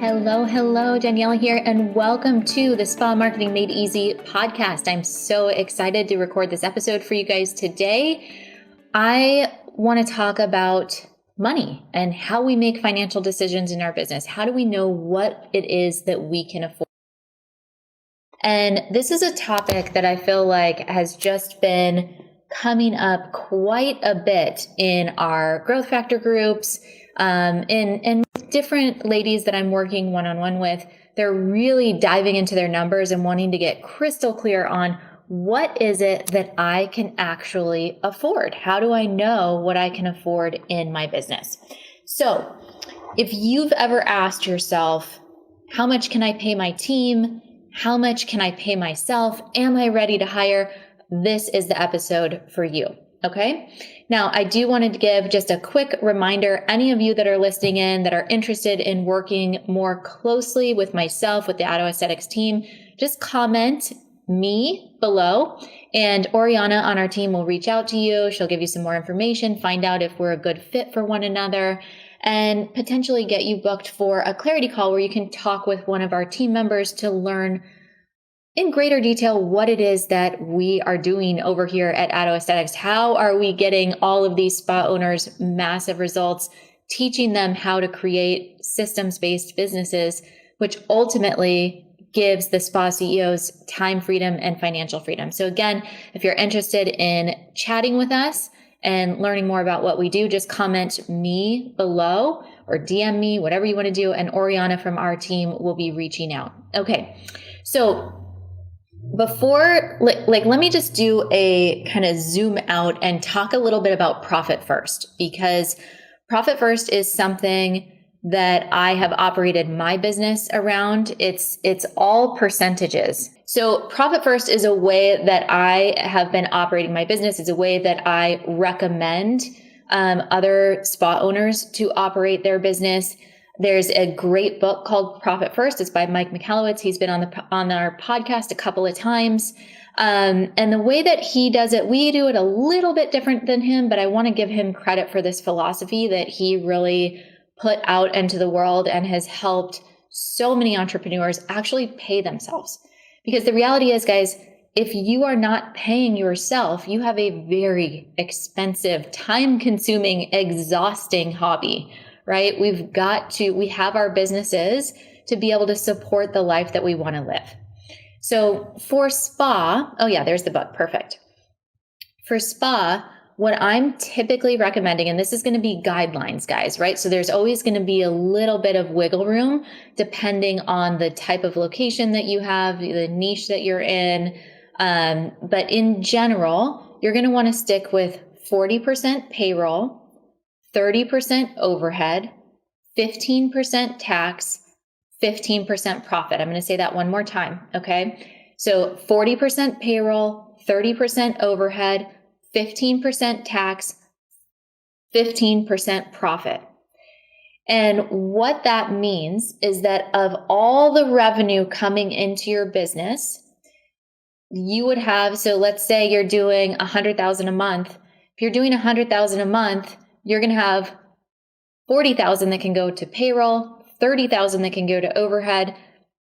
Hello, hello, Daniela here, and welcome to the Spa Marketing Made Easy podcast. I'm so excited to record this episode for you guys today. I want to talk about money and how we make financial decisions in our business. How do we know what it is that we can afford? And this is a topic that I feel like has just been coming up quite a bit in our growth factor groups, and different ladies that I'm working one-on-one with. They're really diving into their numbers and wanting to get crystal clear on what is it that I can actually afford? How do I know what I can afford in my business? So if you've ever asked yourself, how much can I pay my team? How much can I pay myself? Am I ready to hire? This is the episode for you. Okay. Now, I do want to give just a quick reminder. Any of you that are listening in that are interested in working more closely with myself, with the Auto Aesthetics team, just comment me below, and Oriana on our team will reach out to you. She'll give you some more information, find out if we're a good fit for one another, and potentially get you booked for a clarity call where you can talk with one of our team members to learn in greater detail what it is that we are doing over here at Auto Aesthetics. How are we getting all of these spa owners massive results, teaching them how to create systems-based businesses, which ultimately gives the spa CEOs time freedom and financial freedom. So again, if you're interested in chatting with us and learning more about what we do, just comment me below or DM me, whatever you want to do, and Oriana from our team will be reaching out. Okay, so before, let me just do a kind of zoom out and talk a little bit about profit first, because profit first is something that I have operated my business around. It's all percentages. So profit first is a way that I have been operating my business. It's a way that I recommend other spa owners to operate their business. There's a great book called Profit First. It's by Mike Michalowicz. He's been on our podcast a couple of times. And the way that he does it, we do it a little bit different than him, but I want to give him credit for this philosophy that he really put out into the world and has helped so many entrepreneurs actually pay themselves. Because the reality is, guys, if you are not paying yourself, you have a very expensive, time-consuming, exhausting hobby, right? We have our businesses to be able to support the life that we want to live. So for spa, oh yeah, there's the book. Perfect. For spa, what I'm typically recommending, and this is going to be guidelines, guys, right? So there's always going to be a little bit of wiggle room depending on the type of location that you have, the niche that you're in. But in general, you're going to want to stick with 40% payroll, 30% overhead, 15% tax, 15% profit. I'm going to say that one more time. Okay. So 40% payroll, 30% overhead, 15% tax, 15% profit. And what that means is that of all the revenue coming into your business, you would have, so let's say you're doing $100,000 a month. If you're doing $100,000 a month, you're going to have $40,000 that can go to payroll, $30,000 that can go to overhead,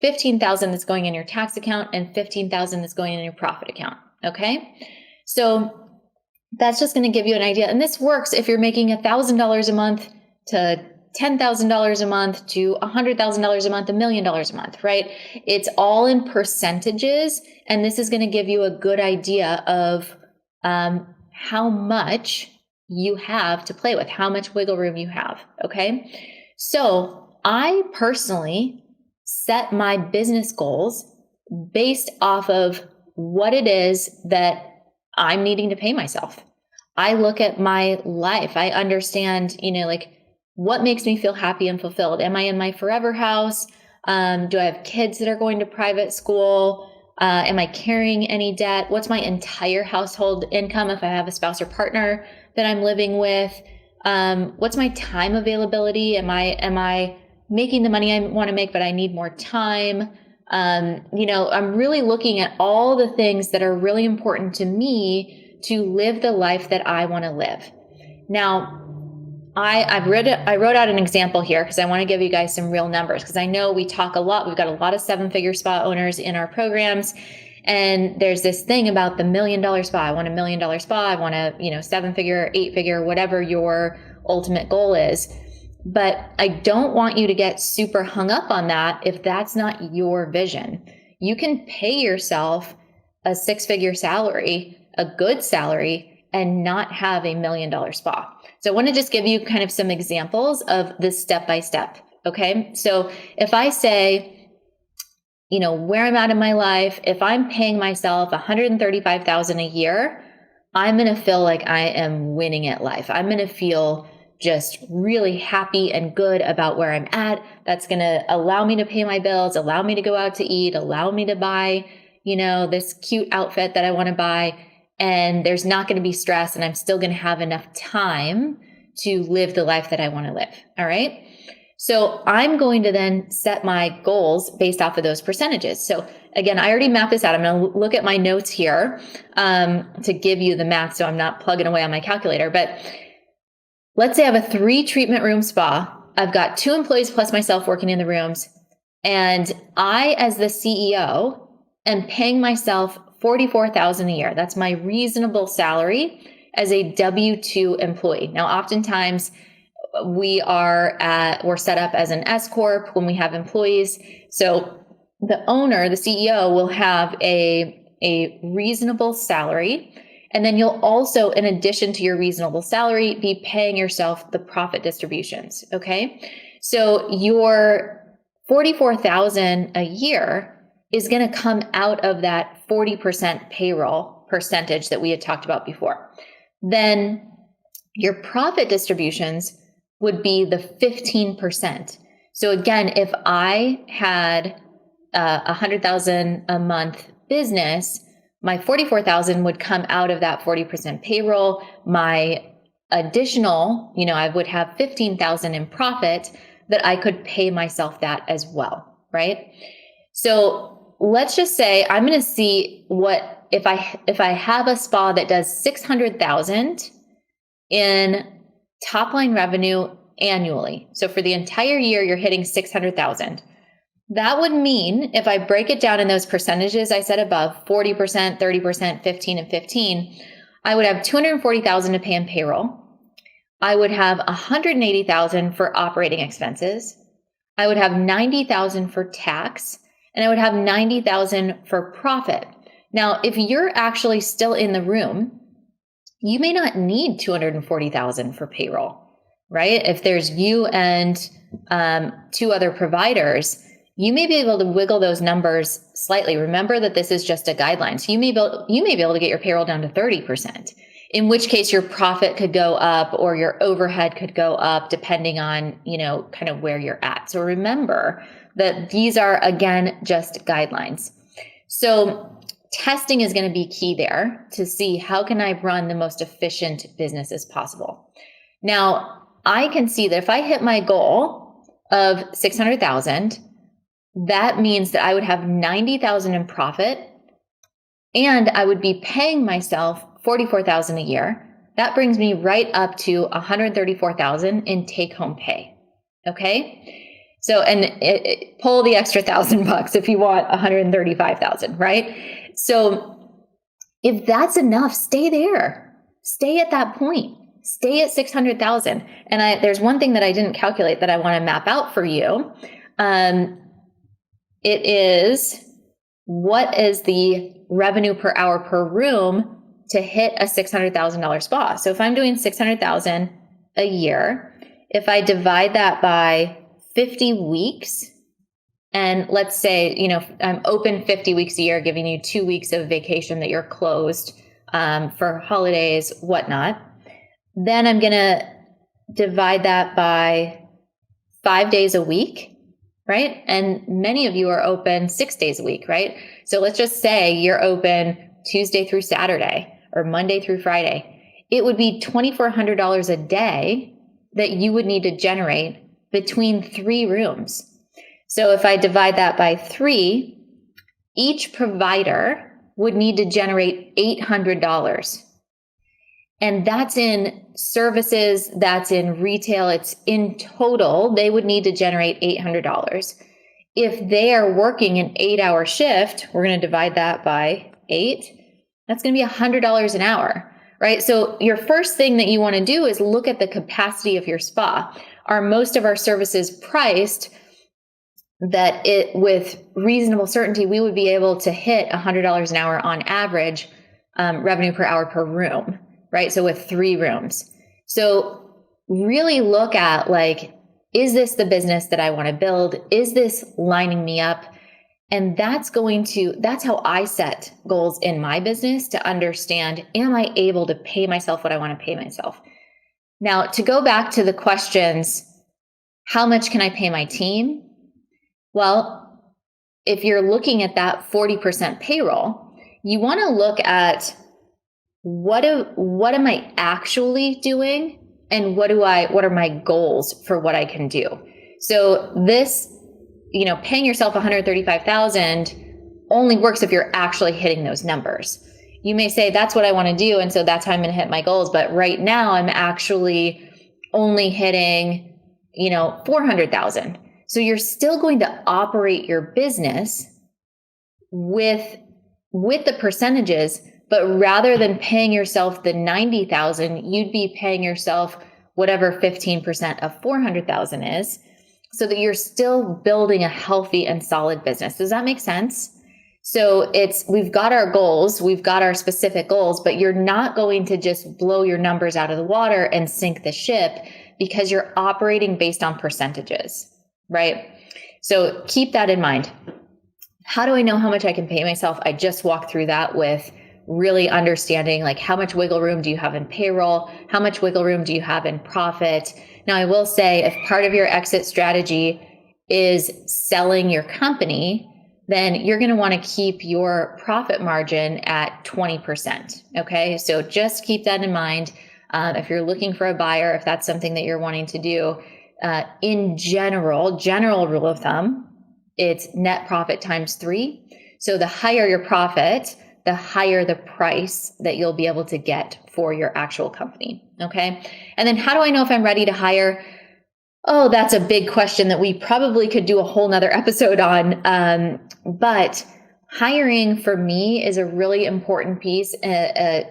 $15,000 that's going in your tax account, and $15,000 that's going in your profit account. Okay. So that's just going to give you an idea. And this works if you're making $1,000 a month to $10,000 a month to $100,000 a month, $1 million a month, right? It's all in percentages. And this is going to give you a good idea of how much you have to play with, how much wiggle room you have. Okay. So I personally set my business goals based off of what it is that I'm needing to pay myself. I look at my life. I understand, what makes me feel happy and fulfilled. Am I in my forever house? Do I have kids that are going to private school? Am I carrying any debt? What's my entire household income if I have a spouse or partner that I'm living with? What's my time availability? Am I making the money I want to make, but I need more time? I'm really looking at all the things that are really important to me to live the life that I want to live. Now, I wrote out an example here because I want to give you guys some real numbers, because I know we talk a lot. We've got a lot of 7-figure spa owners in our programs. And there's this thing about the $1 million spa. I want a $1 million spa. I want a, 7-figure, 8-figure, whatever your ultimate goal is. But I don't want you to get super hung up on that if that's not your vision. You can pay yourself a 6-figure salary, a good salary, and not have a $1 million spa. So I want to just give you kind of some examples of this step by step. Okay. So if I say, where I'm at in my life, if I'm paying myself $135,000 a year, I'm going to feel like I am winning at life. I'm going to feel just really happy and good about where I'm at. That's going to allow me to pay my bills, allow me to go out to eat, allow me to buy, this cute outfit that I want to buy. And there's not going to be stress, and I'm still going to have enough time to live the life that I want to live. All right. So I'm going to then set my goals based off of those percentages. So again, I already mapped this out. I'm going to look at my notes here to give you the math, so I'm not plugging away on my calculator. But let's say I have a 3-treatment room spa. I've got 2 employees plus myself working in the rooms. And I, as the CEO, am paying myself $44,000 a year. That's my reasonable salary as a W-2 employee. Now, oftentimes we're set up as an S corp when we have employees. So the owner, the CEO, will have a reasonable salary. And then you'll also, in addition to your reasonable salary, be paying yourself the profit distributions. Okay. So your $44,000 a year is going to come out of that 40% payroll percentage that we had talked about before. Then your profit distributions would be the 15%. So again, if I had $100,000 a month business, my $44,000 would come out of that 40% payroll. My additional, I would have $15,000 in profit that I could pay myself that as well, right? So let's just say I'm going to see what if I have a spa that does $600,000 in top line revenue annually. So for the entire year, you're hitting $600,000. That would mean, if I break it down in those percentages I said above, 40%, 30%, 15, and 15, I would have $240,000 to pay in payroll. I would have $180,000 for operating expenses. I would have $90,000 for tax, and I would have $90,000 for profit. Now, if you're actually still in the room, you may not need $240,000 for payroll, right? If there's you and 2 other providers, you may be able to wiggle those numbers slightly. Remember that this is just a guideline. So you may be able to get your payroll down to 30%, in which case your profit could go up or your overhead could go up depending on, kind of where you're at. So remember that these are, again, just guidelines. So testing is going to be key there to see how can I run the most efficient business as possible. Now, I can see that if I hit my goal of $600,000, that means that I would have $90,000 in profit, and I would be paying myself $44,000 a year. That brings me right up to $134,000 in take-home pay. Okay. So, and pull the extra $1,000 if you want $135,000, right? So if that's enough, stay there. Stay at that point. Stay at $600,000. And there's one thing that I didn't calculate that I want to map out for you. It is, what is the revenue per hour per room to hit a $600,000 spa? So if I'm doing $600,000 a year, if I divide that by 50 weeks, and let's say, I'm open 50 weeks a year, giving you 2 weeks of vacation that you're closed for holidays, whatnot, then I'm going to divide that by 5 days a week. Right? And many of you are open 6 days a week, right? So let's just say you're open Tuesday through Saturday or Monday through Friday. It would be $2,400 a day that you would need to generate between 3 rooms. So if I divide that by 3, each provider would need to generate $800. And that's in services, that's in retail. It's in total, they would need to generate $800. If they are working an 8-hour shift, we're going to divide that by 8. That's going to be $100 an hour, right? So your first thing that you want to do is look at the capacity of your spa. Are most of our services priced that it, with reasonable certainty, we would be able to hit $100 an hour on average revenue per hour per room, right? So with 3 rooms. So really look at, like, is this the business that I want to build? Is this lining me up? And that's how I set goals in my business, to understand, am I able to pay myself what I want to pay myself? Now, to go back to the questions, how much can I pay my team? Well, if you're looking at that 40% payroll, you want to look at what am I actually doing, and what are my goals for what I can do? So this, paying yourself $135,000 only works if you're actually hitting those numbers. You may say, that's what I want to do, and so that's how I'm going to hit my goals. But right now I'm actually only hitting, $400,000. So you're still going to operate your business with the percentages, but rather than paying yourself the $90,000, you'd be paying yourself whatever 15% of $400,000 is, so that you're still building a healthy and solid business. Does that make sense? So we've got our goals, we've got our specific goals, but you're not going to just blow your numbers out of the water and sink the ship, because you're operating based on percentages, right? So keep that in mind. How do I know how much I can pay myself? I just walked through that with really understanding, like, how much wiggle room do you have in payroll? How much wiggle room do you have in profit? Now, I will say, if part of your exit strategy is selling your company, then you're going to want to keep your profit margin at 20%. Okay. So just keep that in mind. If you're looking for a buyer, if that's something that you're wanting to do, in general rule of thumb, it's net profit times 3. So the higher your profit, the higher the price that you'll be able to get for your actual company. Okay. And then, how do I know if I'm ready to hire? Oh, that's a big question that we probably could do a whole nother episode on. But hiring for me is a really important piece,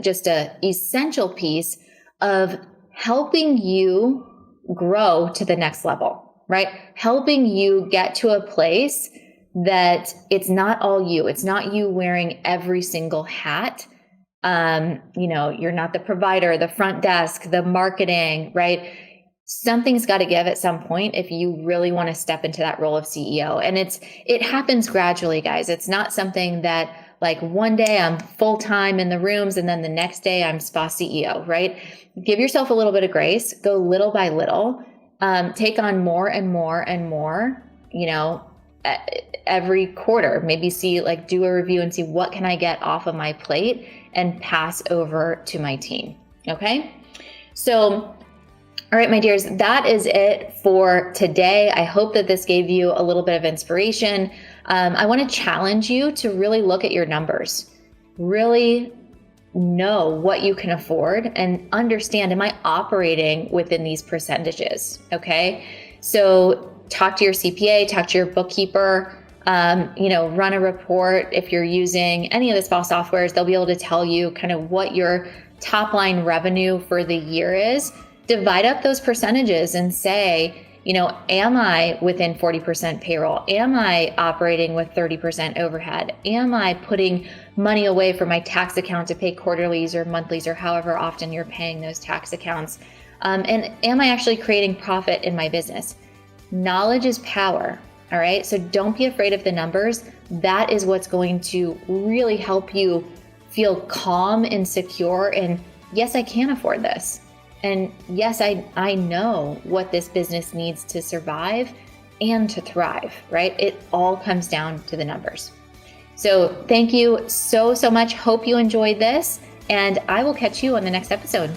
just an essential piece of helping you grow to the next level, right? Helping you get to a place that it's not all you. It's not you wearing every single hat. You're not the provider, the front desk, the marketing, right? Something's got to give at some point if you really want to step into that role of CEO. And it happens gradually, guys. It's not something that, like, one day I'm full-time in the rooms and then the next day I'm spa CEO, right? Give yourself a little bit of grace, go little by little, take on more and more and more, every quarter. Maybe do a review and see, what can I get off of my plate and pass over to my team. Okay. So, all right, my dears, that is it for today. I hope that this gave you a little bit of inspiration. I want to challenge you to really look at your numbers, really know what you can afford, and understand, am I operating within these percentages? Okay. So talk to your CPA, talk to your bookkeeper, run a report. If you're using any of the spa softwares, they'll be able to tell you kind of what your top line revenue for the year is. Divide up those percentages and say, am I within 40% payroll? Am I operating with 30% overhead? Am I putting money away for my tax account to pay quarterlies or monthlies or however often you're paying those tax accounts? And am I actually creating profit in my business? Knowledge is power. All right. So don't be afraid of the numbers. That is what's going to really help you feel calm and secure. And yes, I can afford this. And yes, I know what this business needs to survive and to thrive, right? It all comes down to the numbers. So thank you so much. Hope you enjoyed this, and I will catch you on the next episode.